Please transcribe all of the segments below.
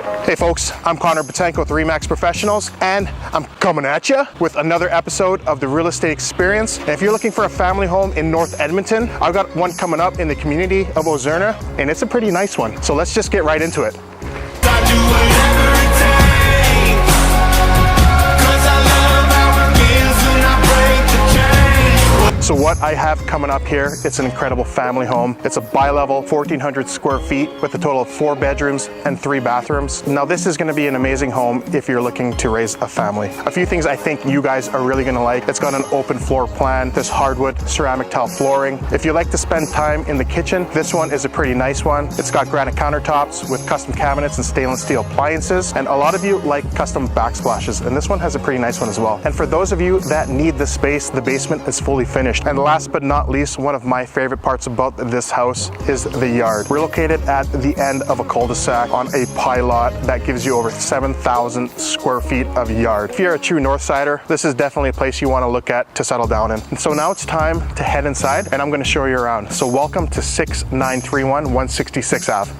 Hey folks, I'm Conrad Bitangcol with Remax Professionals, and I'm coming at you with another episode of the Real Estate Experience. And if you're looking for a family home in North Edmonton, I've got one coming up in the community of Ozerna, and it's a pretty nice one. So let's just get right into it. So what I have coming up here, it's an incredible family home. It's a bi-level, 1,400 square feet with a total of 4 bedrooms and 3 bathrooms. Now this is gonna be an amazing home if you're looking to raise a family. A few things I think you guys are really gonna like. It's got an open floor plan, this hardwood ceramic tile flooring. If you like to spend time in the kitchen, this one is a pretty nice one. It's got granite countertops with custom cabinets and stainless steel appliances. And a lot of you like custom backsplashes, and this one has a pretty nice one as well. And for those of you that need the space, the basement is fully finished. And last but not least, one of my favorite parts about this house is the yard. We're located at the end of a cul-de-sac on a pie lot that gives you over 7,000 square feet of yard. If you're a true North Sider, this is definitely a place you want to look at to settle down in. And so now it's time to head inside, and I'm going to show you around. So welcome to 6931 166 Ave.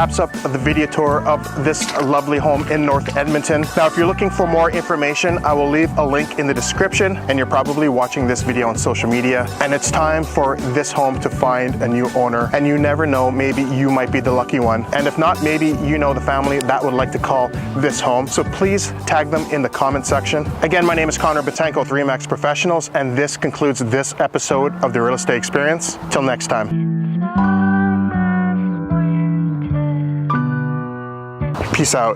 wraps up the video tour of this lovely home in North Edmonton. Now, if you're looking for more information, I will leave a link in the description, and you're probably watching this video on social media, and it's time for this home to find a new owner. And you never know, maybe you might be the lucky one. And if not, maybe you know the family that would like to call this home. So please tag them in the comment section. Again, my name is Conrad Bitangcol with RE/MAX Professionals, and this concludes this episode of the Real Estate Experience. Till next time. Peace out.